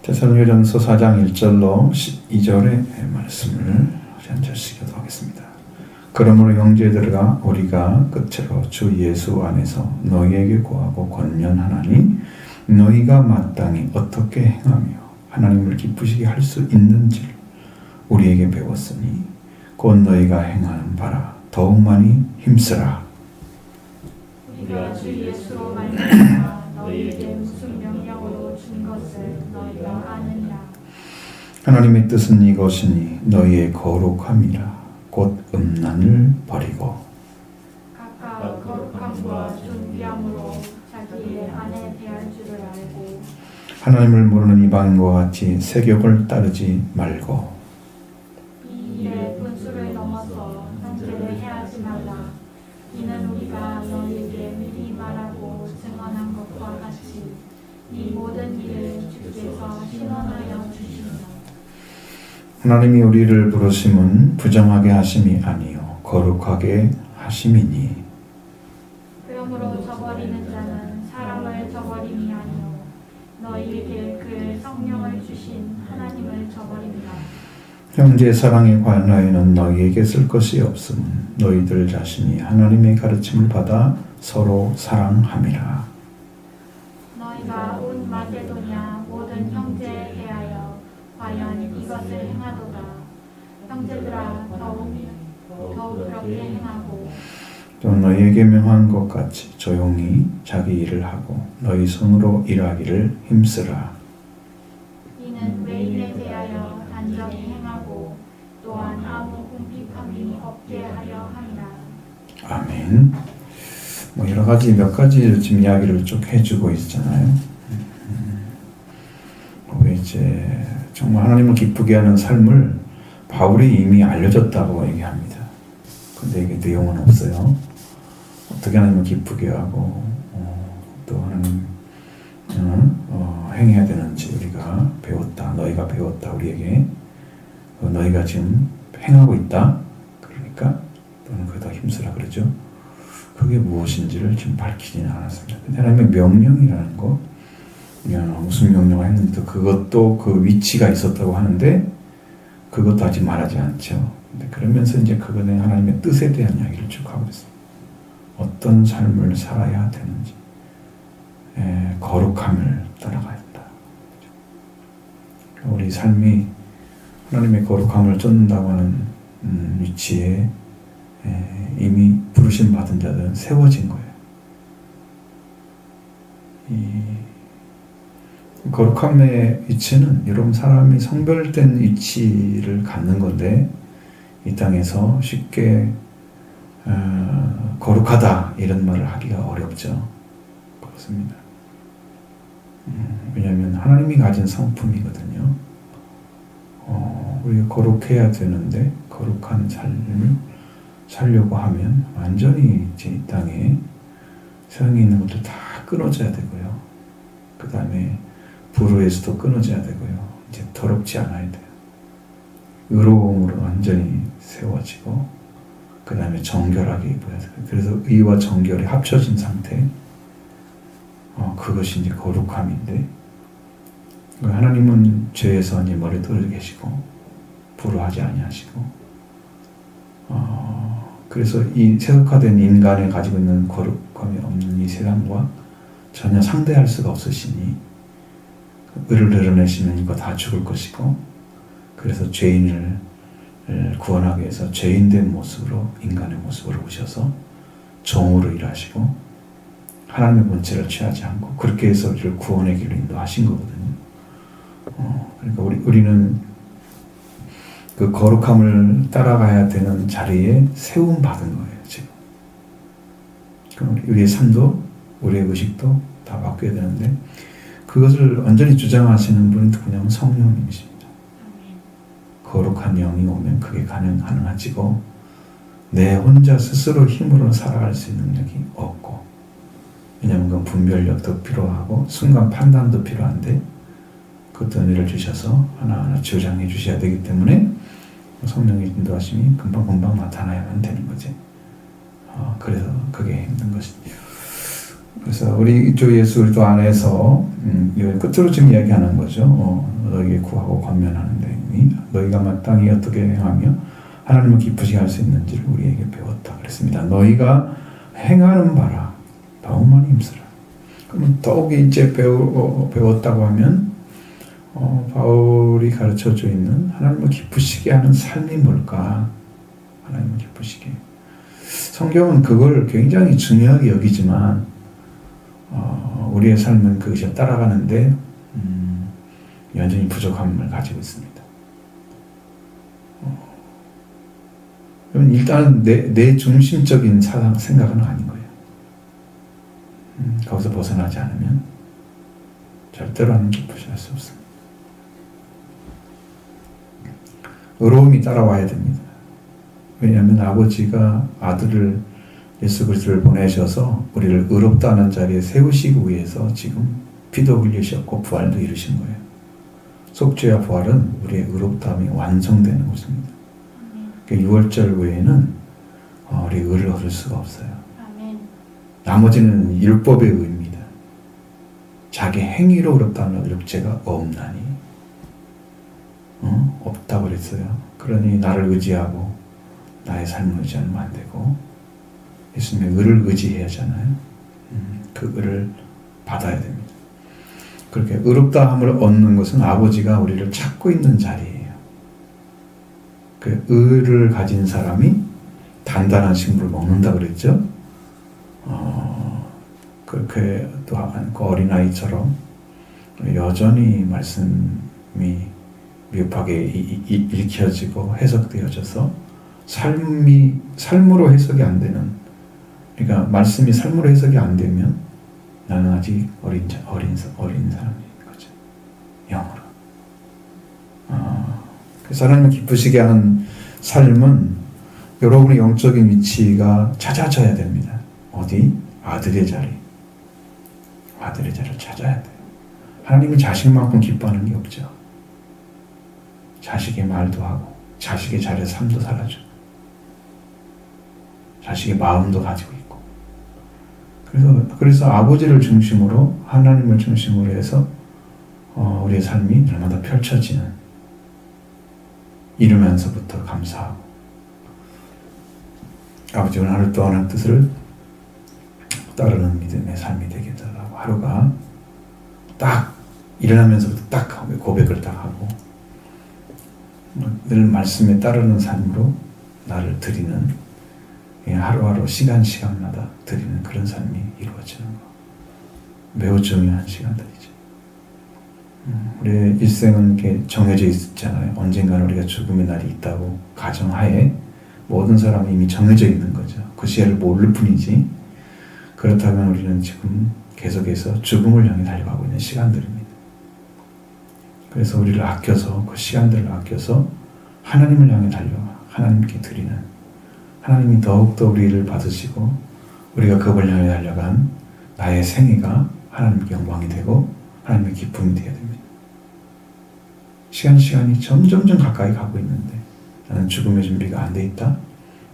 데살로니가전서 4장 1절로 12절의 말씀을 한 절씩 교독하겠습니다. 그러므로 형제들아 우리가 끝으로 주 예수 안에서 너희에게 구하고 권면하나니 너희가 마땅히 어떻게 행하며 하나님을 기쁘시게 할 수 있는지를 우리에게 배웠으니 곧 너희가 행하는 바라 더욱 많이 힘쓰라. 우리가 주 예수로 말미암아 너희에게 무슨 명령으로 준 것을 너희가 아느니라. 하나님의 뜻은 이것이니 너희의 거룩함이라. 곧 음란을 버리고 각각 거룩함과 존귀함으로 자기의 아내 대할 줄을 알고 하나님을 모르는 이방인과 같이 세욕을 따르지 말고 이 일의 분수를 넘어서 형제를 해하지 말라. 이는 우리가 너희에게 미리 말하고 증언한 것과 같이 이 모든 일을 주께서 신원하여 주시니라. 하나님이 우리를 부르심은 부정하게 하심이 아니요 거룩하게 하심이니 그러므로 저버리는 자는 사람을 저버림이 아니요 너희에게 그 성령을 주신 하나님을 저버립니다. 형제 사랑에 관하여는 너희에게 쓸 것이 없음은 너희들 자신이 하나님의 가르침을 받아 서로 사랑함이라. 너희가 온 마게도냐 모든 형제에 대하여 과연 이것을 행하도다. 형제들아 더욱 그렇게 행하고 또 너희에게 명한 것 같이 조용히 자기 일을 하고 너희 손으로 일하기를 힘쓰라. 이는 외인에 대하여 단정히 행하고 또한 아무 궁핍함이 없게 하려 함이라. 아멘. 여러 가지 몇 가지 지금 이야기를 쭉 해주고 있잖아요. 이제 정말 하나님을 기쁘게 하는 삶을 바울이 이미 알려줬다고 얘기합니다. 근데 이게 내용은 없어요. 어떻게 하나님을 기쁘게 하고 또 하나님 행해야 되는지 우리가 배웠다. 너희가 배웠다. 우리에게 너희가 지금 행하고 있다. 그러니까 너는 그게 더 힘쓰라 그러죠. 그게 무엇인지를 지금 밝히지는 않았습니다. 근데 하나님의 명령이라는 거 무슨 명령을 했는지도 그것도 그 위치가 있었다고 하는데 그것도 아직 말하지 않죠. 근데 그러면서 이제 그거는 하나님의 뜻에 대한 이야기를 쭉 하고 있습니다. 어떤 삶을 살아야 되는지 거룩함을 따라가야 한다. 우리 삶이 하나님의 거룩함을 쫓는다고 하는 위치에 이미 부르심 받은 자들은 세워진 거예요. 이 거룩함의 위치는 여러분 사람이 성별된 위치를 갖는 건데 이 땅에서 쉽게 거룩하다 이런 말을 하기가 어렵죠. 그렇습니다. 왜냐하면 하나님이 가진 성품이거든요. 우리가 거룩해야 되는데 거룩한 삶을 살려고 하면 완전히 이제 이 땅에 세상에 있는 것도 다 끊어져야 되고요. 그 다음에 불의에서도 끊어져야 되고요. 이제 더럽지 않아야 돼요. 의로움으로 완전히 세워지고 그 다음에 정결하게 입어야 돼요. 그래서 의와 정결이 합쳐진 상태 그것이 이제 거룩함인데 하나님은 죄에서 이제 머리 떨어져 계시고 불의하지 아니하시고 그래서 이 세속화된 인간이 가지고 있는 거룩함이 없는 이 세상과 전혀 상대할 수가 없으시니 의를 드러내시면 이거 다 죽을 것이고 그래서 죄인을 구원하기 위해서 죄인된 모습으로 인간의 모습으로 오셔서 종으로 일하시고 하나님의 본체를 취하지 않고 그렇게 해서 우리를 구원의 길로 인도하신 거거든요. 그러니까 우리는 그 거룩함을 따라가야 되는 자리에 세움 받은 거예요, 지금. 그럼 우리의 삶도, 우리의 의식도 다 바뀌어야 되는데, 그것을 완전히 주장하시는 분이 누구냐면 성령님이십니다. 거룩한 영이 오면 그게 가능하지고, 내 혼자 스스로 힘으로 살아갈 수 있는 능력이 없고, 왜냐하면 그건 분별력도 필요하고, 순간 판단도 필요한데, 그것도 은혜를 주셔서 하나하나 주장해 주셔야 되기 때문에 성령의 인도하심이 금방금방 나타나야만 되는 거지. 그래서 그게 힘든 것이죠. 그래서 우리 주 예수 그리스도 안에서 이걸 끝으로 지금 이야기하는 거죠. 너에게 구하고 권면하는 데니 너희가 마땅히 어떻게 행하며 하나님을 기쁘시게 할 수 있는지를 우리에게 배웠다 그랬습니다. 너희가 행하는 바라 더욱 많이 힘쓰라. 그러면 더욱 이제 배웠다고 하면 바울이 가르쳐져 있는 하나님을 기쁘시게 하는 삶이 뭘까? 하나님을 기쁘시게. 성경은 그걸 굉장히 중요하게 여기지만 우리의 삶은 그것이 따라가는데 여전히 부족함을 가지고 있습니다. 일단은 내 중심적인 생각은 아닌 거예요. 거기서 벗어나지 않으면 절대로 하나님 기쁘시할 수 없습니다. 의로움이 따라와야 됩니다. 왜냐하면 아버지가 아들을 예수 그리스도를 보내셔서 우리를 의롭다는 자리에 세우시기 위해서 지금 피도 흘리셨고 부활도 이루신 거예요. 속죄와 부활은 우리의 의롭다함이 완성되는 것입니다. 6월절 외에는 우리 의를 얻을 수가 없어요. 나머지는 율법의 의입니다. 자기 행위로 의롭다는 의롭죄가 없나니 없다고 그랬어요. 그러니 나를 의지하고 나의 삶을 의지하면 안 되고 예수님의 의를 의지해야 하잖아요. 그 의를 받아야 됩니다. 그렇게 의롭다함을 얻는 것은 아버지가 우리를 찾고 있는 자리예요. 그 의를 가진 사람이 단단한 식물을 먹는다 그랬죠. 그렇게 또 그 어린아이처럼 여전히 말씀이 미흡하게 읽혀지고 해석되어져서 삶으로 해석이 안 되는, 그러니까 말씀이 삶으로 해석이 안 되면 나는 아직 어린 사람인 거죠. 영으로. 그래서 하나님을 기쁘시게 하는 삶은 여러분의 영적인 위치가 찾아져야 됩니다. 어디? 아들의 자리. 아들의 자리를 찾아야 돼요. 하나님은 자식만큼 기뻐하는 게 없죠. 자식의 말도 하고 자식의 자리에 삶도 살아주고 자식의 마음도 가지고 있고, 그래서 아버지를 중심으로 하나님을 중심으로 해서 우리의 삶이 날마다 펼쳐지는, 이루면서부터 감사하고 아버지가 나를 또한 뜻을 따르는 믿음의 삶이 되게 달라고, 하루가 딱 일어나면서부터 딱 고백을 딱 하고 늘 말씀에 따르는 삶으로 나를 드리는, 하루하루 시간마다 드리는 그런 삶이 이루어지는 거, 매우 중요한 시간들이죠. 우리의 일생은 이렇게 정해져 있잖아요. 언젠가는 우리가 죽음의 날이 있다고 가정하에 모든 사람이 이미 정해져 있는 거죠. 그 시야를 모를 뿐이지. 그렇다면 우리는 지금 계속해서 죽음을 향해 달려가고 있는 시간들입니다. 그래서 우리를 아껴서, 그 시간들을 아껴서 하나님을 향해 달려가 하나님께 드리는, 하나님이 더욱더 우리를 받으시고 우리가 그걸 향해 달려간 나의 생애가 하나님께 영광이 되고 하나님의 기쁨이 되어야 됩니다. 시간이 점점점 가까이 가고 있는데 나는 죽음의 준비가 안 돼 있다?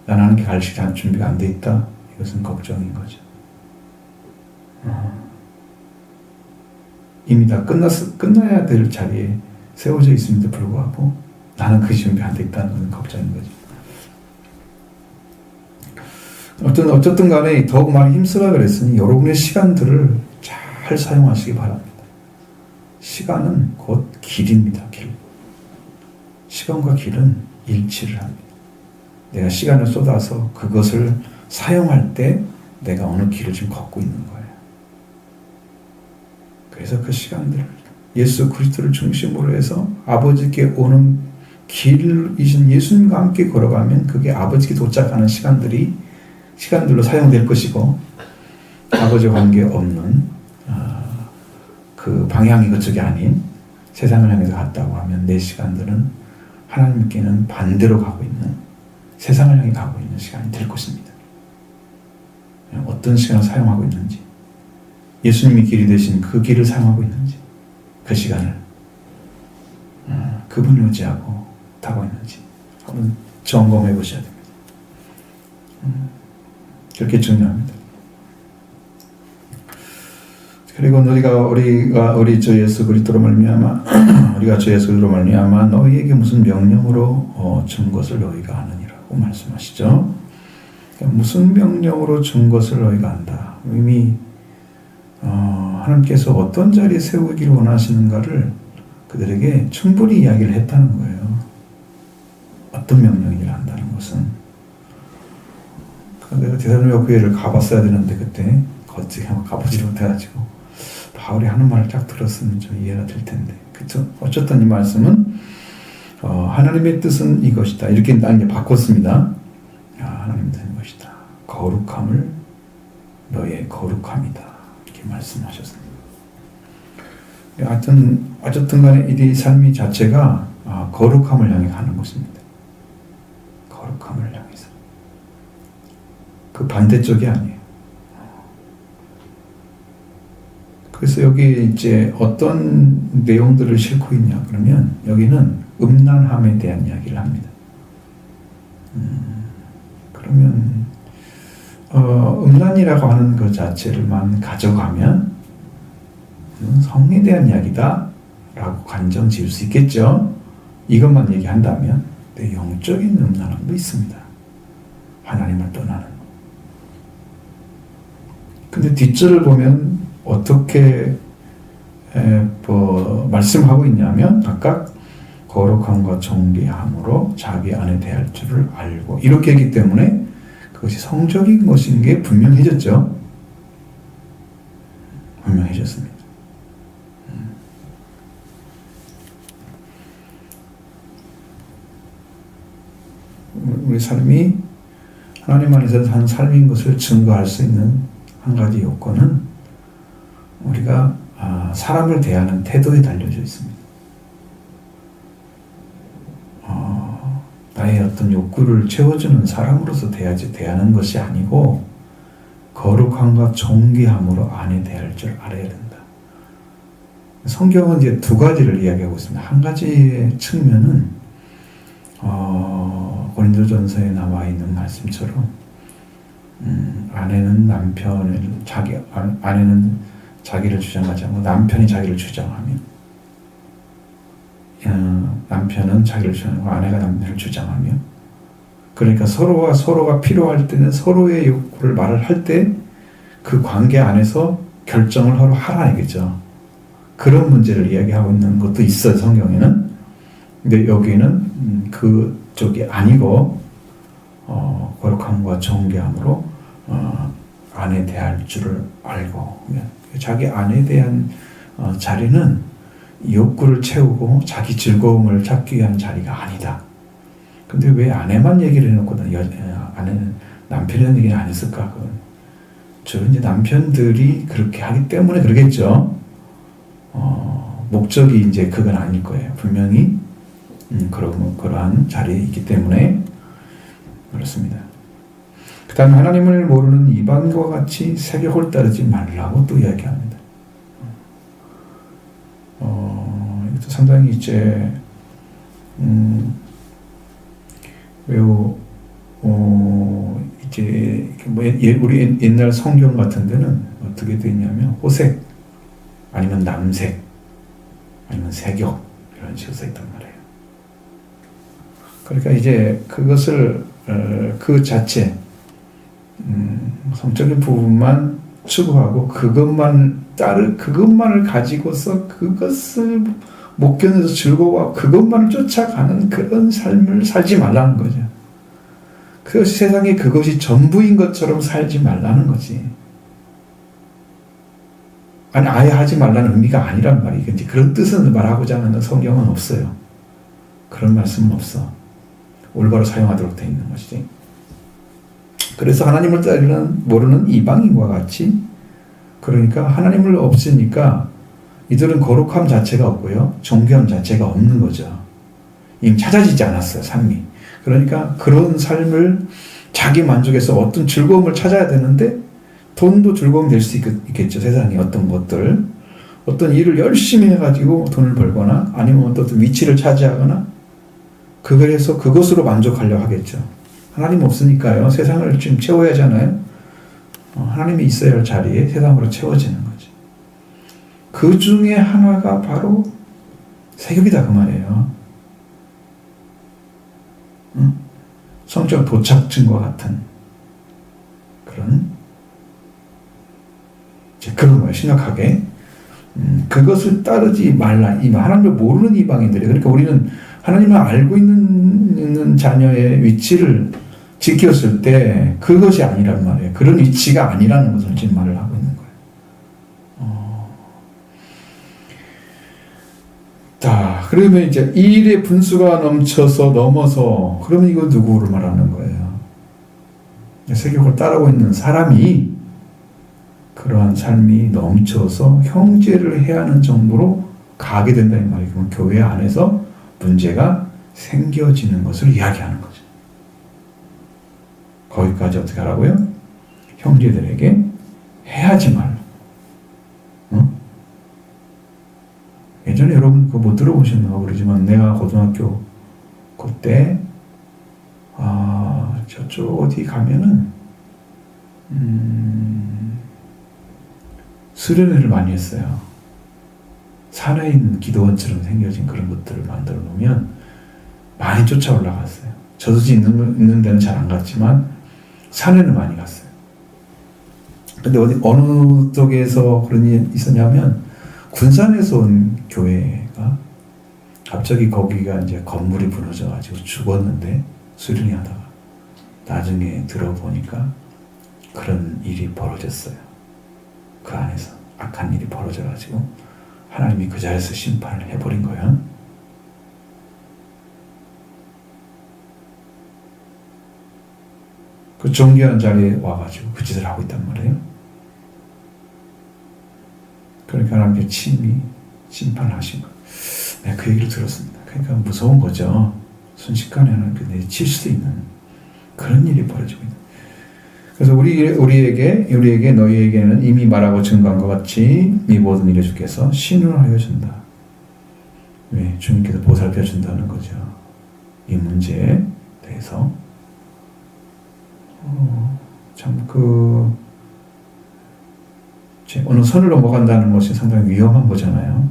나는 하나님께 갈 시간 준비가 안 돼 있다? 이것은 걱정인 거죠. 이미 다 끝나야 될 자리에 세워져 있음에도 불구하고 나는 그 준비 안 돼 있다는 것은 걱정인 거죠. 어쨌든 간에 더욱 많이 힘쓰라 그랬으니 여러분의 시간들을 잘 사용하시기 바랍니다. 시간은 곧 길입니다. 길. 시간과 길은 일치를 합니다. 내가 시간을 쏟아서 그것을 사용할 때 내가 어느 길을 지금 걷고 있는 거예요. 그래서 그 시간들을 예수 그리스도를 중심으로 해서 아버지께 오는 길이신 예수님과 함께 걸어가면 그게 아버지께 도착하는 시간들로 사용될 것이고, 아버지와 관계없는 그 방향이 그쪽이 아닌 세상을 향해서 갔다고 하면 내 시간들은 하나님께는 반대로 가고 있는, 세상을 향해 가고 있는 시간이 될 것입니다. 어떤 시간을 사용하고 있는지, 예수님이 길이 되신 그 길을 사용하고 있는지, 그 시간을 그분을 의지하고 타고 있는지 한번 점검해 보셔야 됩니다. 그렇게 중요합니다. 그리고 우리 주 예수 그리스도로 말미암아 우리가 주 예수 그리스도로 말미암아 너희에게 무슨 명령으로 준 것을 너희가 아느니라고 말씀하시죠. 그러니까 무슨 명령으로 준 것을 너희가 안다. 이미 하나님께서 어떤 자리에 세우기를 원하시는가를 그들에게 충분히 이야기를 했다는 거예요. 어떤 명령이라 한다는 것은. 내가 데살로니가 교회를 가봤어야 되는데 그때 거치게 가보지 못해가지고 바울이 하는 말을 딱 들었으면 좀 이해가 될 텐데. 그쵸? 어쨌든 이 말씀은 하나님의 뜻은 이것이다. 이렇게 딱 이제 바꿨습니다. 하나님의 뜻은 이것이다. 거룩함을 너의 거룩함이다. 이렇게 말씀하셨습니다. 어쨌든 간에 이 삶이 자체가 거룩함을 향해 가는 것입니다. 거룩함을 향해서. 그 반대쪽이 아니에요. 그래서 여기 이제 어떤 내용들을 싣고 있냐 그러면 여기는 음란함에 대한 이야기를 합니다. 그러면 음란이라고 하는 것 자체를만 가져가면 성에 대한 이야기다 라고 간정 지을 수 있겠죠. 이것만 얘기한다면 영적인 음란함도 있습니다. 하나님을 떠나는. 근데 뒷줄을 보면 어떻게 말씀하고 있냐면 각각 거룩함과 존귀함으로 자기 안에 대할 줄을 알고 이렇게 했기 때문에 그것이 성적인 것인 게 분명해졌죠. 분명해졌습니다. 우리 삶이 하나님 안에서 산 삶인 것을 증거할 수 있는 한 가지 요건은 우리가 사람을 대하는 태도에 달려져 있습니다. 나의 어떤 욕구를 채워주는 사람으로서 대하는 것이 아니고 거룩함과 존귀함으로 안에 대할 줄 알아야 된다. 성경은 이제 두 가지를 이야기하고 있습니다. 한 가지의 측면은 고린도전서에 나와 있는 말씀처럼 아내는 자기를 주장하지 않고 남편이 자기를 주장하며 남편은 자기를 주장하고 아내가 남편을 주장하며 그러니까 서로가 필요할 때는 서로의 욕구를 말을 할 때 그 관계 안에서 결정을 서로 하라겠죠. 그런 문제를 이야기하고 있는 것도 있어요, 성경에는. 근데 여기는 그쪽이 아니고 거룩함과 존귀함으로 아내 대할 줄을 알고 자기 아내에 대한 자리는 욕구를 채우고 자기 즐거움을 찾기 위한 자리가 아니다. 근데 왜 아내만 얘기를 해놓고 아내는 남편이라는 얘기는 안 했을까? 주로 이제 남편들이 그렇게 하기 때문에 그러겠죠. 목적이 이제 그건 아닐 거예요. 분명히 그러한 자리에 있기 때문에 그렇습니다. 그 다음에 하나님을 모르는 이방과 같이 세력을 따르지 말라고 또 이야기합니다. 이것도 상당히 이제 매우 이제 우리 옛날 성경 같은 데는 어떻게 되냐면 호색 아니면 남색 아니면 세격 이런 식으로 써 있단 말이에요. 그러니까 이제 그것을 그 자체 성적인 부분만 추구하고 그것만을 가지고서 그것을 못 견뎌서 즐거워하고 그것만을 쫓아가는 그런 삶을 살지 말라는 거죠. 그것이 세상에 그것이 전부인 것처럼 살지 말라는 거지. 아니 아예 하지 말라는 의미가 아니란 말이에요. 이제 그런 뜻은 말하고자 하는 성경은 없어요. 그런 말씀은 없어. 올바로 사용하도록 되어 있는 것이지. 그래서 하나님을 모르는 이방인과 같이 그러니까 하나님을 없으니까 이들은 거룩함 자체가 없고요. 존귀함 자체가 없는 거죠. 이미 찾아지지 않았어요. 삶이. 그러니까 그런 삶을 자기 만족에서 어떤 즐거움을 찾아야 되는데 돈도 즐거움이 될 수 있겠죠. 세상에 어떤 것들. 어떤 일을 열심히 해가지고 돈을 벌거나 아니면 어떤 위치를 차지하거나 그래서 그것으로 만족하려고 하겠죠. 하나님 없으니까요. 세상을 지금 채워야 하잖아요. 하나님이 있어야 할 자리에 세상으로 채워지는 거죠. 그 중에 하나가 바로 세격이다 그 말이에요. 성적 도착증과 같은 그런 그런 거예요. 심각하게 그것을 따르지 말라. 하나님을 모르는 이방인들이, 그러니까 우리는 하나님을 알고 있는 자녀의 위치를 지켰을 때 그것이 아니란 말이에요. 그런 위치가 아니라는 것을 지금 말을 하고 있는 거예요. 자, 그러면 이제 이 일의 분수가 넘어서 그러면 이거 누구를 말하는 거예요? 세격을 따르고 있는 사람이 그러한 삶이 넘쳐서 형제를 해야 하는 정도로 가게 된다는 말이에요. 그럼 교회 안에서 문제가 생겨지는 것을 이야기하는 거죠. 거기까지 어떻게 하라고요? 형제들에게 해하지 말라. 예전에 여러분 그거 못 들어보셨나 모르지만 내가 고등학교 그때 저쪽 어디 가면은 수련회를 많이 했어요. 산에 있는 기도원처럼 생겨진 그런 것들을 만들어 놓으면 많이 쫓아 올라갔어요. 저수지 있는 데는 잘 안 갔지만 산에는 많이 갔어요. 근데 어느 쪽에서 그런 일이 있었냐면 군산에서 온 교회가 갑자기 거기가 이제 건물이 무너져가지고 죽었는데 수련회 하다가 나중에 들어보니까 그런 일이 벌어졌어요. 그 안에서 악한 일이 벌어져가지고 하나님이 그 자리에서 심판을 해버린 거예요. 그 존귀한 자리에 와가지고 그 짓을 하고 있단 말이에요. 그러니까 하나님께 친히 심판을 하신 거예요. 내가 그 얘기를 들었습니다. 그러니까 무서운 거죠. 순식간에 하나님께 내칠 수도 있는 그런 일이 벌어지고 있는. 그래서 우리에게 너희에게는 이미 말하고 증거한 것 같이 이 모든 일에 주께서 신을 하여 준다. 왜? 주님께서 보살펴 준다는 거죠. 이 문제에 대해서 어느 선을 넘어간다는 것이 상당히 위험한 거잖아요.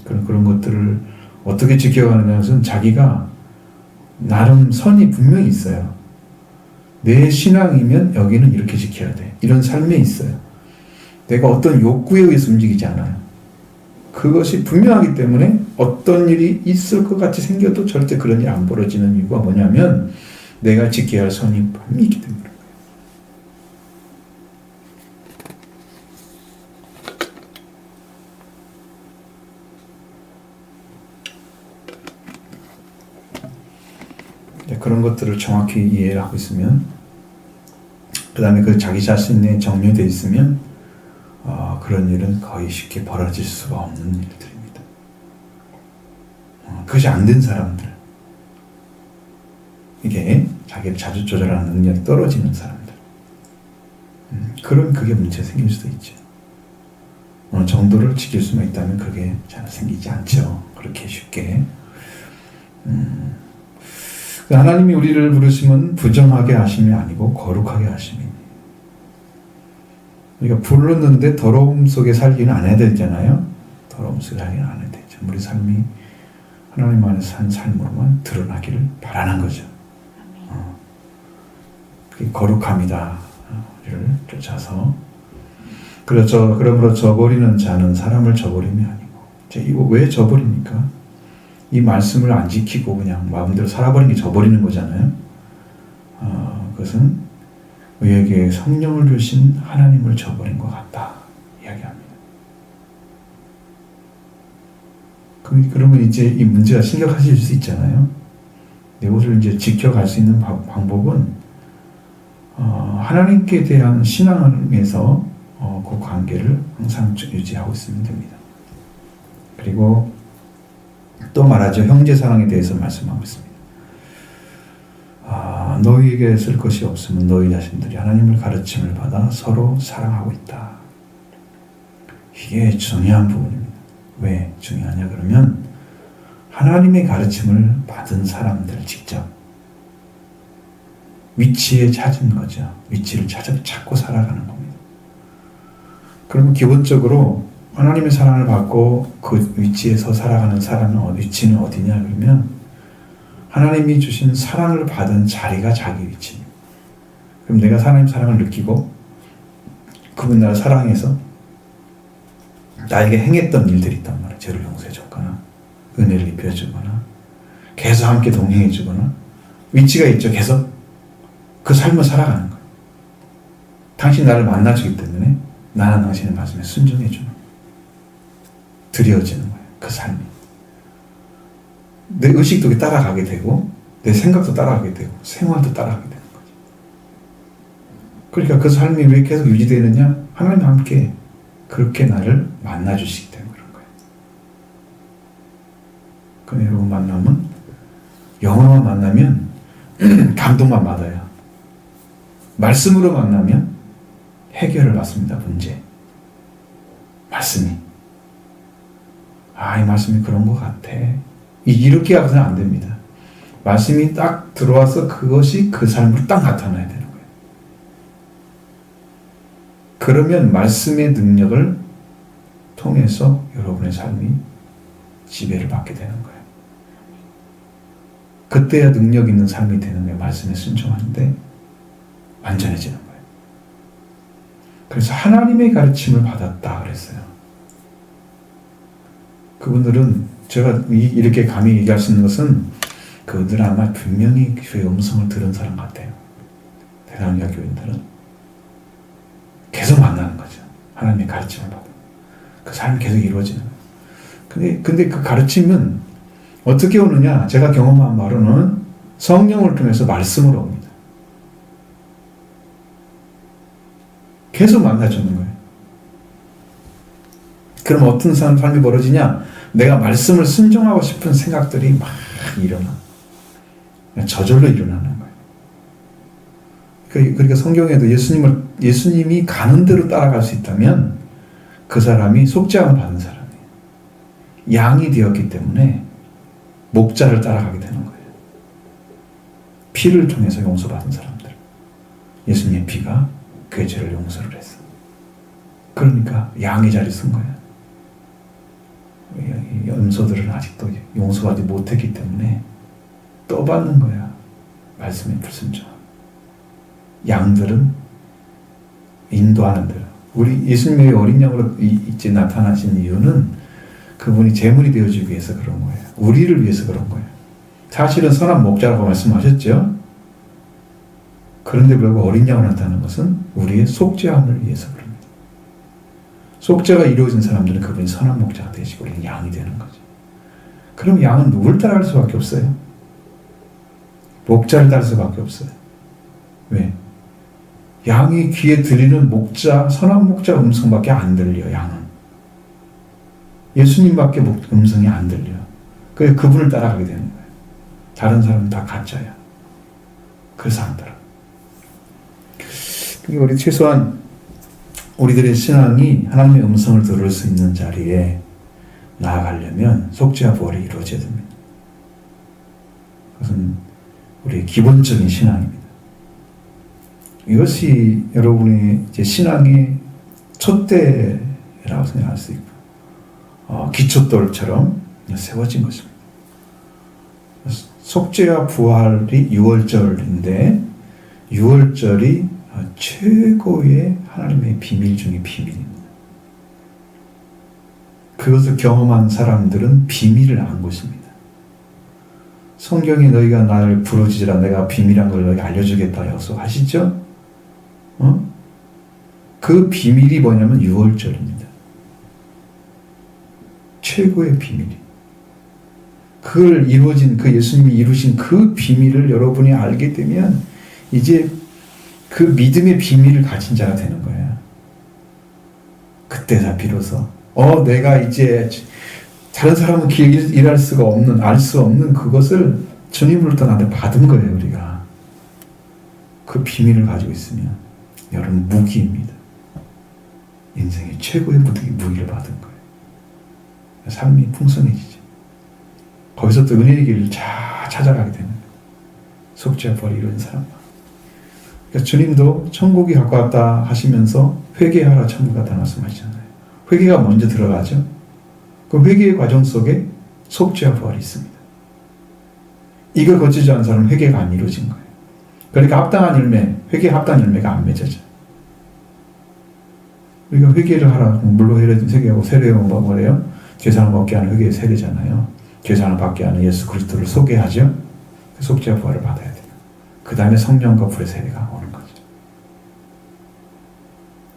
그런 것들을 어떻게 지켜가느냐는 것은 자기가 나름 선이 분명히 있어요. 내 신앙이면 여기는 이렇게 지켜야 돼. 이런 삶에 있어요. 내가 어떤 욕구에 의해서 움직이지 않아요. 그것이 분명하기 때문에 어떤 일이 있을 것 같이 생겨도 절대 그런 일이 안 벌어지는 이유가 뭐냐면 내가 지켜야 할 선이 분명히 있기 때문에. 그런 것들을 정확히 이해를 하고 있으면, 그 다음에 그 자기 자신에 정리되어 있으면 그런 일은 거의 쉽게 벌어질 수가 없는 일들입니다. 그것이 안 된 사람들, 이게 자기를 자주 조절하는 능력이 떨어지는 사람들, 그럼 그게 문제 생길 수도 있죠. 어느 정도를 지킬 수만 있다면 그게 잘 생기지 않죠. 그렇게 쉽게. 하나님이 우리를 부르심은 부정하게 하심이 아니고 거룩하게 하심입니다. 우리가 불렀는데 더러움 속에 살기는 안 해야 되잖아요. 더러움 속에 살기는 안 해야 되죠. 우리 삶이 하나님 안에서 산 삶으로만 드러나기를 바라는 거죠. 그게 거룩함이다. 우리를 쫓아서. 그러므로 저버리는 자는 사람을 저버림이 아니고. 이거 왜 저버립니까? 이 말씀을 안 지키고 그냥 마음대로 살아버리는 게 저버리는 거잖아요. 그것은 우리에게 성령을 주신 하나님을 저버린 것 같다 이야기합니다. 그러면 이제 이 문제가 심각해질 수 있잖아요. 이것을 이제 지켜갈 수 있는 방법은 하나님께 대한 신앙에서 그 관계를 항상 유지하고 있으면 됩니다. 그리고 또 말하죠. 형제 사랑에 대해서 말씀하고 있습니다. 너희에게 쓸 것이 없으면 너희 자신들이 하나님을 가르침을 받아 서로 사랑하고 있다. 이게 중요한 부분입니다. 왜 중요하냐 그러면 하나님의 가르침을 받은 사람들 직접 위치에 찾은 거죠. 위치를 찾고 살아가는 겁니다. 그러면 기본적으로 하나님의 사랑을 받고 그 위치에서 살아가는 사람은 위치는 어디냐 그러면 하나님이 주신 사랑을 받은 자리가 자기 위치입니다. 그럼 내가 하나님 사랑을 느끼고 그분 나를 사랑해서 나에게 행했던 일들이 있단 말이에요. 죄를 용서해줬거나 은혜를 입혀주거나 계속 함께 동행해주거나 위치가 있죠. 계속 그 삶을 살아가는 거예요. 당신이 나를 만나주기 때문에 나는 당신의 말씀에 순종해주는 거예요. 드려지는 거예요. 그 삶이. 내 의식도 따라가게 되고 내 생각도 따라가게 되고 생활도 따라가게 되는 거죠. 그러니까 그 삶이 왜 계속 유지되느냐? 하나님과 함께 그렇게 나를 만나주시기 때문에 그런 거예요. 그럼 여러분 만나면 영어만 만나면 감동만 받아요. 말씀으로 만나면 해결을 받습니다. 문제. 말씀이. 이 말씀이 그런 것 같아. 이렇게 하고서는 안 됩니다. 말씀이 딱 들어와서 그것이 그 삶으로 딱 나타나야 되는 거예요. 그러면 말씀의 능력을 통해서 여러분의 삶이 지배를 받게 되는 거예요. 그때야 능력 있는 삶이 되는 거예요. 말씀에 순종하는데 완전해지는 거예요. 그래서 하나님의 가르침을 받았다 그랬어요. 그분들은 제가 이렇게 감히 얘기할 수 있는 것은 그들은 아마 분명히 교회의 음성을 들은 사람 같아요. 대단한 교인들은 계속 만나는 거죠. 하나님의 가르침을 받아. 그 삶이 계속 이루어지는 거예요. 근데 그 가르침은 어떻게 오느냐? 제가 경험한 바로는 성령을 통해서 말씀으로 옵니다. 계속 만나주는 거예요. 그럼 어떤 삶이 벌어지냐? 내가 말씀을 순종하고 싶은 생각들이 막 일어나. 저절로 일어나는 거예요. 그러니까 성경에도 예수님이 가는 대로 따라갈 수 있다면 그 사람이 속죄함을 받은 사람이에요. 양이 되었기 때문에 목자를 따라가게 되는 거예요. 피를 통해서 용서받은 사람들. 예수님의 피가 그의 죄를 용서를 했어. 그러니까 양의 자리 쓴 거예요. 염소들은 아직도 용서하지 못했기 때문에 떠받는 거야. 말씀에 불순종. 양들은 인도하는 대로. 우리 예수님의 어린 양으로 이제 나타나신 이유는 그분이 제물이 되어주기 위해서 그런 거예요. 우리를 위해서 그런 거예요. 사실은 선한 목자라고 말씀하셨죠. 그런데 불구하고 어린 양으로 나타나는 것은 우리의 속죄함을 위해서 그럽니다. 속죄가 이루어진 사람들은 그분이 선한 목자가 되시고 우리는 양이 되는 거죠. 그럼 양은 누굴 따라갈 수밖에 없어요? 목자를 따를 수밖에 없어요. 왜? 양이 귀에 들리는 목자, 선한 목자 음성밖에 안 들려요. 양은. 예수님밖에 음성이 안 들려요. 그래서 그분을 따라가게 되는 거예요. 다른 사람은 다 가짜야. 그래서 안 따라. 그러니까 우리 최소한 우리들의 신앙이 하나님의 음성을 들을 수 있는 자리에 나아가려면 속죄와 부활이 이루어져야 됩니다. 그것은 우리의 기본적인 신앙입니다. 이것이 여러분의 이제 신앙의 촛대라고 생각할 수 있고 기초돌처럼 세워진 것입니다. 속죄와 부활이 6월절인데 6월절이 최고의 하나님의 비밀 중의 비밀입니다. 그것을 경험한 사람들은 비밀을 안 것입니다. 성경에 너희가 나를 부르짖으라 내가 비밀한 걸 너희가 알려주겠다 약속하시죠? 그 비밀이 뭐냐면 6월절입니다. 최고의 비밀이. 그걸 이루어진 그 예수님이 이루신 그 비밀을 여러분이 알게 되면 이제 그 믿음의 비밀을 가진 자가 되는 거예요. 그때다 비로소 내가 이제 다른 사람은 일할 수가 없는, 알 수 없는 그것을 주님으로부터 나한테 받은 거예요. 우리가 그 비밀을 가지고 있으면 여러분 무기입니다. 인생의 최고의 무기를 받은 거예요. 삶이 풍성해지죠. 거기서 또 은혜의 길을 찾아가게 되는 거예요. 속죄와 부활이 이루어진 사람만. 그러니까 주님도 천국이 가까웠다 하시면서 회개하라 천국 같다 말씀하시잖아요. 회개가 먼저 들어가죠. 그 회개의 과정 속에 속죄와 부활이 있습니다. 이걸 거치지 않은 사람은 회개가 안 이루어진 거예요. 그러니까 합당한 열매, 회개에 합당한 열매가 안 맺어져요. 우리가 회개를 하라. 물로 회개하고 세례하고 뭐래요? 죄사함을 받게 하는 회개의 세례잖아요. 죄사함을 받게 하는 예수 그리스도를 소개하죠. 속죄와 부활을 받아야 돼요. 그 다음에 성령과 불의 세례가 오는 거죠.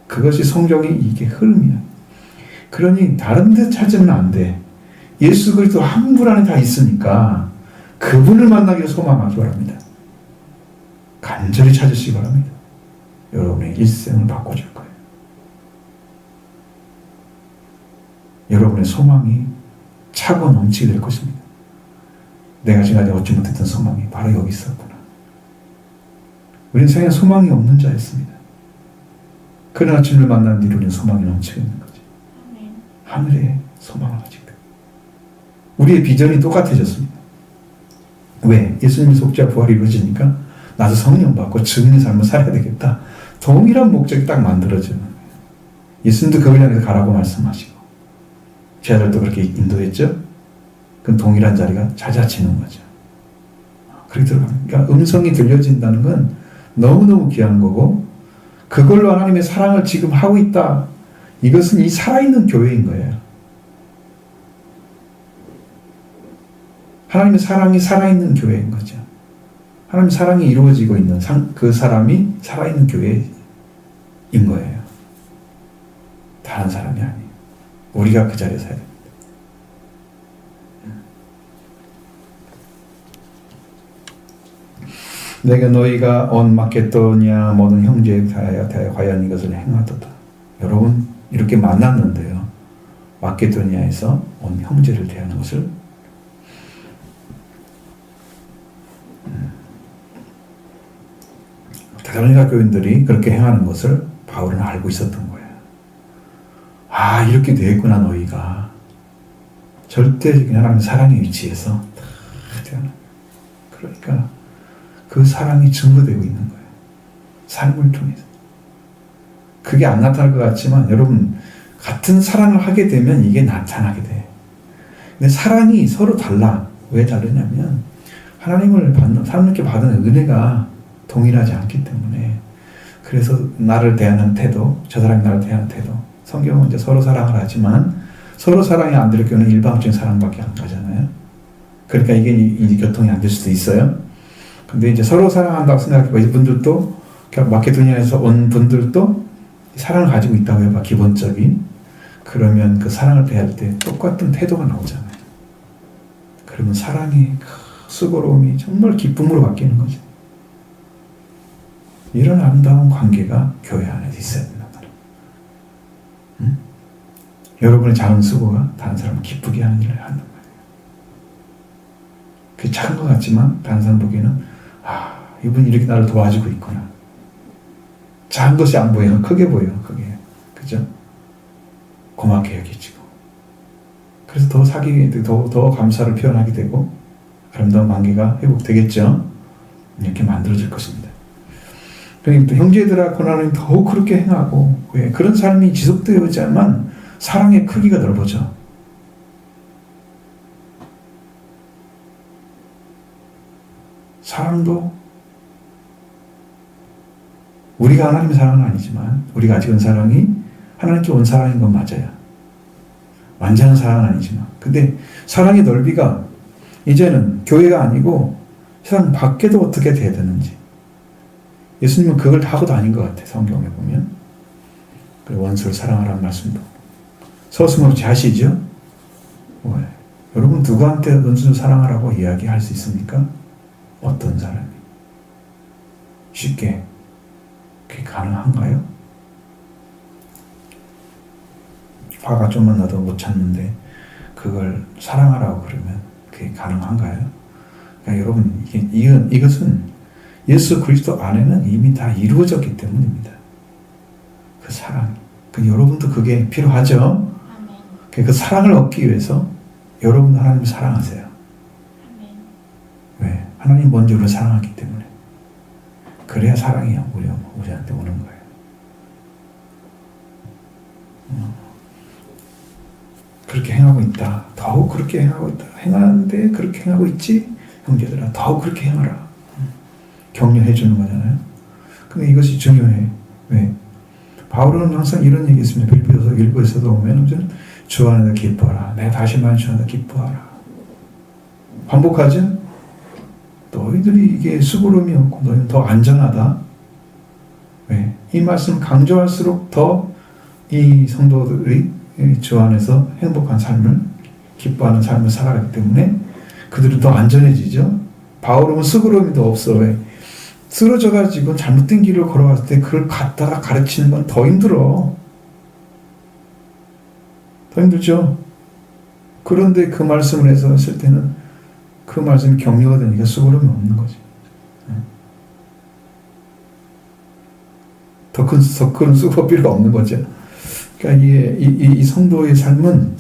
그것이 성경의 이게 흐름이야. 그러니 다른 데 찾으면 안 돼. 예수 그리스도 한 분 안에 다 있으니까 그분을 만나기를 소망하기 바랍니다. 간절히 찾으시기 바랍니다. 여러분의 일생을 바꿔줄 거예요. 여러분의 소망이 차고 넘치게 될 것입니다. 내가 지금까지 얻지 못했던 소망이 바로 여기 있었구나. 우리는 세상에 소망이 없는 자였습니다. 그러나 주님을 만난 뒤로 우리는 소망이 넘치게 되는 거죠. 하늘에 소망을 가지게 됩니다. 우리의 비전이 똑같아졌습니다. 왜? 예수님의 속죄와 부활이 이루어지니까 나도 성령 받고 증인의 삶을 살아야 되겠다. 동일한 목적이 딱 만들어지는 거예요. 예수님도 그걸 향해서 가라고 말씀하시고 제자들도 그렇게 인도했죠. 그럼 동일한 자리가 잦아지는 거죠. 그렇게 들어갑니다. 그러니까 음성이 들려진다는 건 너무너무 귀한 거고 그걸로 하나님의 사랑을 지금 하고 있다. 이것은 이 살아있는 교회인 거예요. 하나님의 사랑이 살아있는 교회인 거죠. 하나님의 사랑이 이루어지고 있는 그 사람이 살아있는 교회인 거예요. 다른 사람이 아니에요. 우리가 그 자리에 서야 됩니다. 내가 너희가 온 마케도니아 모든 형제에 대하여 과연 이것을 행하도다. 여러분 이렇게 만났는데요. 마케도니아에서 온 형제를 대하는 것을 데살로니가 교인들이 그렇게 행하는 것을 바울은 알고 있었던 거예요. 아, 이렇게 되겠구나 너희가. 절대적인 하나님의 사랑의 위치에서 그러니까 그 사랑이 증거되고 있는 거예요. 삶을 통해서. 그게 안 나타날 것 같지만 여러분 같은 사랑을 하게 되면 이게 나타나게 돼. 근데 사랑이 서로 달라. 왜 다르냐면 하나님을 받는 하나님께 받은 은혜가 동일하지 않기 때문에 그래서 나를 대하는 태도, 저 사람이 나를 대하는 태도. 성경은 이제 서로 사랑을 하지만 서로 사랑이 안 될 경우는 일방적인 사랑밖에 안 가잖아요. 그러니까 이게 교통이 안 될 수도 있어요. 근데 이제 서로 사랑한다고 생각해봐. 이분들도 마케도니아에서 온 분들도 사랑을 가지고 있다고 해봐. 기본적인. 그러면 그 사랑을 대할 때 똑같은 태도가 나오잖아요. 그러면 사랑의 수고로움이 정말 기쁨으로 바뀌는 거죠. 이런 아름다운 관계가 교회 안에 있어야 된다. 여러분의 작은 수고가 다른 사람을 기쁘게 하는 일을 한단 말이에요. 그게 작은 것 같지만 다른 사람 보기에는 아, 이분이 이렇게 나를 도와주고 있구나. 작은 것이 안 보여요. 크게 보여요. 그게. 그죠? 고맙게 여기지고. 그래서 더 사귀게 되고 더 감사를 표현하게 되고 아름다운 관계가 회복되겠죠. 이렇게 만들어질 것입니다. 그러니까 형제들하고 하나님 더욱 그렇게 행하고 왜 그런 삶이 지속되어야만 사랑의 크기가 넓어져. 사랑도 우리가 하나님의 사랑은 아니지만 우리가 아직 은 사랑이 하나님께 온 사랑인 건 맞아요. 완전한 사랑은 아니지만 근데 사랑의 넓이가 이제는 교회가 아니고 세상 밖에도 어떻게 돼야 되는지 예수님은 그걸 다 하고 다닌 것 같아요. 성경에 보면 원수를 사랑하라는 말씀도 서슴없이 하시죠. 왜? 여러분 누구한테 원수를 사랑하라고 이야기할 수 있습니까? 어떤 사람이? 쉽게 그게 가능한가요? 화가 좀만 나도 못 참는데 그걸 사랑하라고 그러면 그게 가능한가요? 그러니까 여러분 이것은 예수 그리스도 안에는 이미 다 이루어졌기 때문입니다. 그 사랑. 여러분도 그게 필요하죠? 그 사랑을 얻기 위해서 여러분도 하나님을 사랑하세요. 왜? 하나님 먼저 우리를 사랑하기 때문에. 그래야 사랑이 우리한테 오는 거예요. 그렇게 행하고 있다. 더욱 그렇게 행하고 있다. 행하는데 그렇게 행하고 있지? 형제들아, 더욱 그렇게 행하라. 격려해 주는 거잖아요. 근데 이것이 중요해. 왜? 바울은 항상 이런 얘기 있습니다. 빌립보서 1부에서도 보면 주 안에서 기뻐하라. 내가 다시 말하는 주 안에서 기뻐하라. 반복하죠? 너희들이 이게 수고름이 없고 너희는 더 안전하다. 왜? 이 말씀 강조할수록 더 이 성도들이 주 안에서 행복한 삶을, 기뻐하는 삶을 살아가기 때문에 그들은 더 안전해지죠. 바울은 수고름이 더 없어. 왜? 쓰러져가지고 잘못된 길을 걸어갔을 때 그걸 갖다가 가르치는 건 더 힘들어. 더 힘들죠. 그런데 그 말씀을 해서 했을 때는 그 말씀이 격려가 되니까 수고름이 없는 거지. 더 큰 수고 필요가 없는 거죠. 그러니까 이 성도의 삶은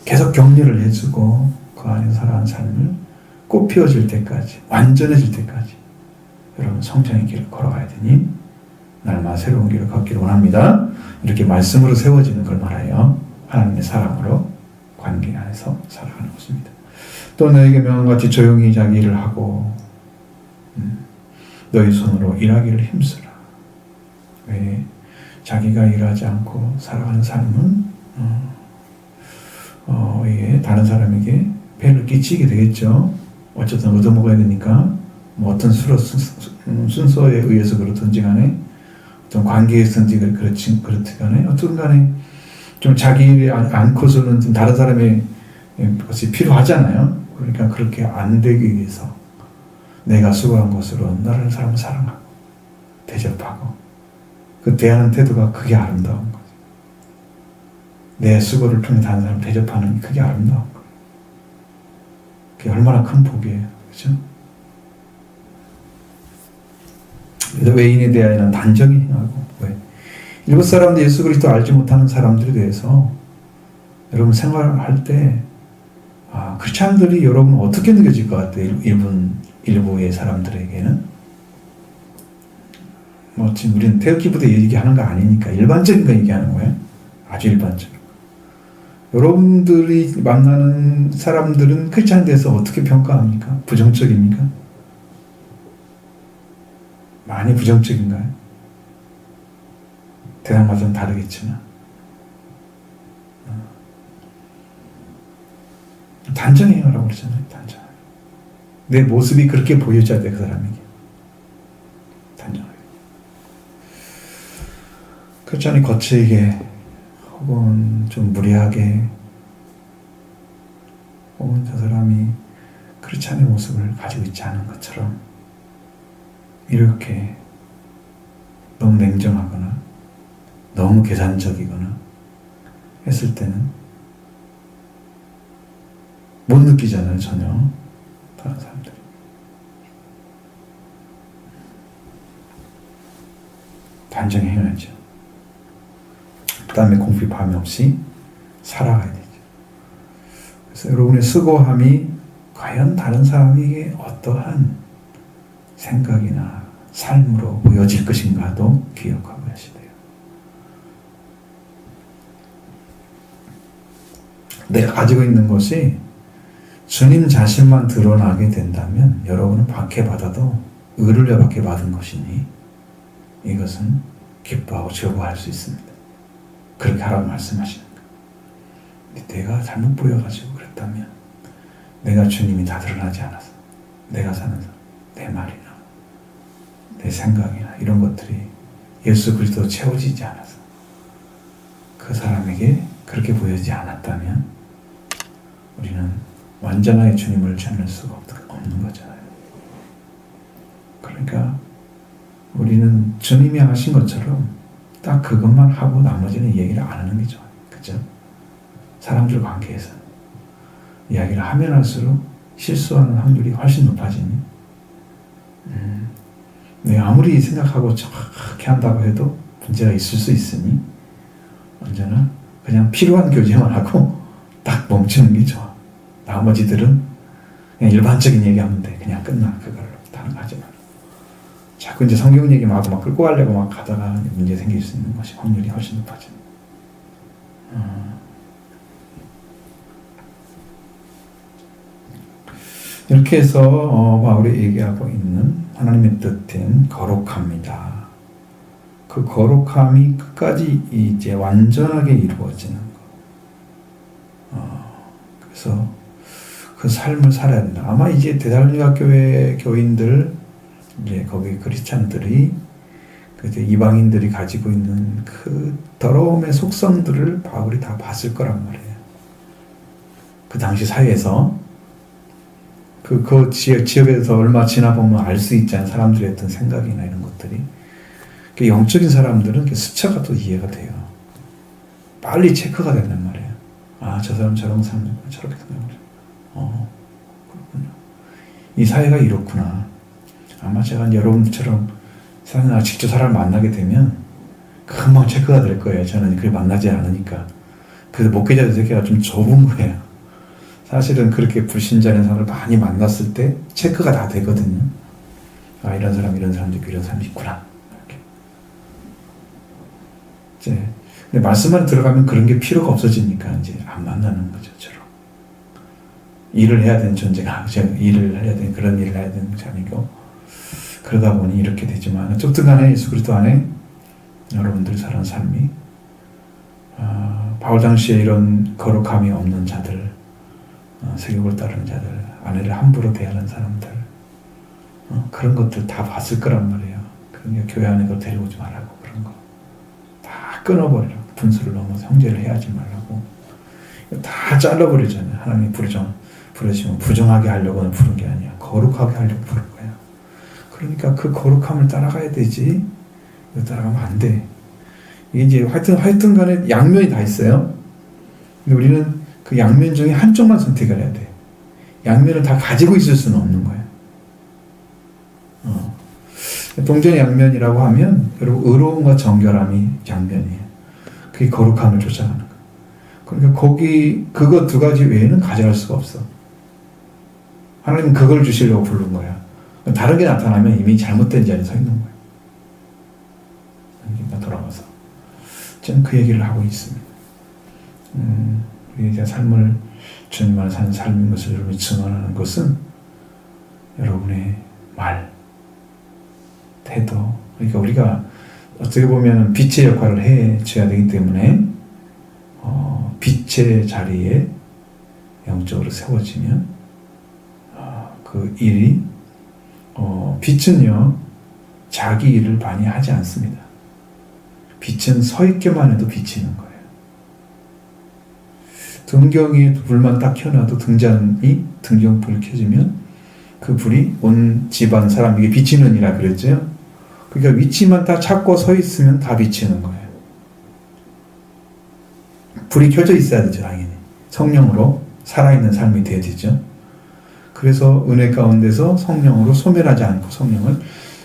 계속 격려를 해주고 그 안에 살아가는 삶을 꽃 피워질 때까지, 완전해질 때까지 여러분 성장의 길을 걸어가야 되니 날마다 새로운 길을 걷기를 원합니다. 이렇게 말씀으로 세워지는 걸 말하여 하나님의 사랑으로 관계 안에서 살아가는 것입니다. 또 너에게 명한 같이 조용히 자기 일을 하고 너희 손으로 일하기를 힘쓰라. 왜? 자기가 일하지 않고 살아가는 삶은 이게 다른 사람에게 폐를 끼치게 되겠죠. 어쨌든 얻어먹어야 되니까 뭐 어떤 순서에 의해서 그렇든지 간에 어떤 관계에 있든지 그렇든 간에 어떤 간에 좀 자기 일이 않고서는 좀 다른 사람의 것이 필요하잖아요. 그러니까 그렇게 안 되기 위해서 내가 수고한 것으로 다른 사람을 사랑하고 대접하고 그 대하는 태도가 그게 아름다운 거죠. 내 수고를 통해 다른 사람을 대접하는 게 그게 아름다운 거예요. 그게 얼마나 큰 복이에요. 그렇죠? 그래서 외인에 대하여는 단정히 행하고, 왜? 일곱 사람들 예수 그리스도 알지 못하는 사람들에 대해서 여러분 생활할 때 크리스찬들이 여러분 어떻게 느껴질 것 같아요? 일부의 사람들에게는 뭐 지금 우리는 태극기부터 얘기하는 거 아니니까 일반적인 거 얘기하는 거예요. 아주 일반적. 여러분들이 만나는 사람들은 크리스찬에 대해서 어떻게 평가합니까? 부정적입니까? 많이 부정적인가요? 대상마다 좀 다르겠지만 단정히 행하라고 그러잖아요. 단정. 내 모습이 그렇게 보여져야 돼, 그 사람에게. 단정하게. 크리스찬이 거칠게 혹은 좀 무리하게 혹은 저 사람이 크리스찬의 모습을 가지고 있지 않은 것처럼 이렇게 너무 냉정하거나 너무 계산적이거나 했을 때는 못 느끼잖아요, 전혀. 다른 사람들이. 단정히 행하죠. 그 다음에 공핍함이 없이 살아가야 되죠. 그래서 여러분의 수고함이 과연 다른 사람에게 어떠한 생각이나 삶으로 보여질 것인가도 기억하고 하시대요. 내가 가지고 있는 것이 주님 자신만 드러나게 된다면 여러분은 박해받아도 의를 박해받은 것이니 이것은 기뻐하고 즐거워할 수 있습니다. 그렇게 하라고 말씀하시는 거예요. 내가 잘못 보여가지고 그랬다면 내가 주님이 다 드러나지 않아서 내가 사는 내 말이나 내 생각이나 이런 것들이 예수 그리스도로 채워지지 않아서 그 사람에게 그렇게 보여지지 않았다면 우리는 완전하게 주님을 찾을 수가 없는 거잖아요. 그러니까 우리는 주님이 하신 것처럼 딱 그것만 하고 나머지는 얘기를 안 하는 게 좋아요. 그죠? 사람들 관계에서 이야기를 하면 할수록 실수하는 확률이 훨씬 높아지니 내가 아무리 생각하고 정확하게 한다고 해도 문제가 있을 수 있으니 언제나 그냥 필요한 교제만 하고 딱 멈추는 게 좋아. 나머지들은 그냥 일반적인 얘기하면 돼. 그냥 끝나. 그걸로 다른 거 하지 말고. 자꾸 이제 성경 얘기하고 막 끌고 가려고 막 가다가 문제 생길 수 있는 것이 확률이 훨씬 높아져. 이렇게 해서 바울이 얘기하고 있는 하나님의 뜻인 거룩합니다. 그 거룩함이 끝까지 이제 완전하게 이루어지는 거. 그래서 그 삶을 살아야 된다. 아마 이제 데살로니가 교회 교인들, 이제 거기 크리스찬들이 그때 이방인들이 가지고 있는 그 더러움의 속성들을 바울이 다 봤을 거란 말이에요. 그 당시 사회에서 그 지역에서 얼마 지나보면 알 수 있잖아요. 사람들의 어떤 생각이나 이런 것들이. 영적인 사람들은 스쳐가 또 이해가 돼요. 빨리 체크가 된단 말이에요. 아, 저 사람 저런 사람 저렇게 생각을. 그렇군요. 이 사회가 이렇구나. 아마 제가 여러분들처럼 세상에 직접 사람을 만나게 되면 금방 체크가 될 거예요. 저는 그걸 만나지 않으니까. 그래서 목회자들 세계가 좀 좁은 거예요. 사실은 그렇게 불신자인 사람을 많이 만났을 때 체크가 다 되거든요. 아, 이런 사람도 있고 이런 사람이 있구나. 이렇게. 이제 근데 말씀만 들어가면 그런 게 필요가 없어지니까 이제 안 만나는 거죠. 저로. 일을 해야 되는 존재가 일을 해야 되는 그런 일을 해야 되는 것이 아니고 그러다 보니 이렇게 되지만 어쨌든 간에 예수 그리스도 안에 여러분들이 사는 삶이 바울 당시에 이런 거룩함이 없는 자들, 세격을 따르는 자들, 아내를 함부로 대하는 사람들, 그런 것들 다 봤을 거란 말이에요. 그러니까 교회 안에 데려오지 말라고 그런 거 다 끊어버리라고. 분수를 넘어서 형제를 해하지 말라고 다 잘라버리잖아요. 하나님이 부르시면 부정하게 하려고는 부른 게 아니야. 거룩하게 하려고 부른 거야. 그러니까 그 거룩함을 따라가야 되지. 이거 따라가면 안 돼. 이게 이제 하여튼 간에 양면이 다 있어요. 근데 우리는 그 양면 중에 한쪽만 선택을 해야 돼. 양면을 다 가지고 있을 수는 없는 거예요. 동전의 양면이라고 하면 여러분 의로움과 정결함이 양면이에요. 그게 거룩함을 쫓아가는 거예요. 그러니까 그거 두 가지 외에는 가져갈 수가 없어. 하나님은 그걸 주시려고 부른 거야. 다른 게 나타나면 이미 잘못된 자리에 서 있는 거예요. 돌아가서 저는 그 얘기를 하고 있습니다. 우리의 삶을 주님 안에 사는 삶인 것을 여러분이 증언하는 것은 여러분의 말, 태도. 그러니까 우리가 어떻게 보면 빛의 역할을 해줘야 되기 때문에 빛의 자리에 영적으로 세워지면 그 일이 빛은요 자기 일을 많이 하지 않습니다. 빛은 서 있기만 해도 비치는 거예요. 등경에 불만 딱 켜놔도 등경불이 켜지면 그 불이 온 집안 사람에게 비치느니라 그랬죠. 그러니까 위치만 다 찾고 서 있으면 다 비치는 거예요. 불이 켜져 있어야 되죠, 당연히. 성령으로 살아있는 삶이 돼야 되죠. 그래서 은혜 가운데서 성령으로 소멸하지 않고 성령을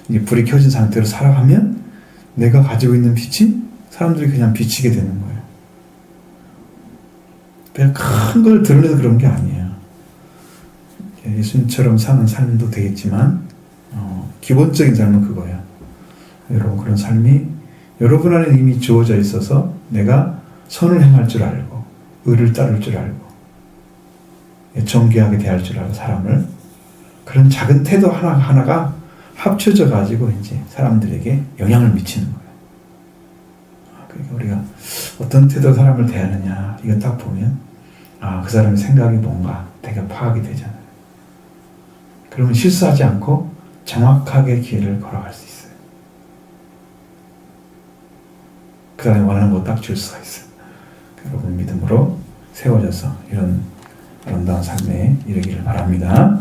이제 불이 켜진 상태로 살아가면 내가 가지고 있는 빛이 사람들이 그냥 비치게 되는 거예요. 그냥 큰 걸 드러내서 그런 게 아니에요. 예수님처럼 사는 삶도 되겠지만 기본적인 삶은 그거예요. 여러분 그런 삶이 여러분 안에 이미 주어져 있어서 내가 선을 행할 줄 알고 의를 따를 줄 알고 정교하게 대할 줄 알고 사람을 그런 작은 태도 하나가 합쳐져 가지고 이제 사람들에게 영향을 미치는 거예요. 그러니까 우리가 어떤 태도로 사람을 대하느냐 이거 딱 보면 그 사람의 생각이 뭔가 되게 파악이 되잖아요. 그러면 실수하지 않고 정확하게 길을 걸어갈 수 있어요. 그 사람이 원하는 거 딱 줄 수가 있어요. 여러분 믿음으로 세워져서 이런 아름다운 삶에 이르기를 바랍니다.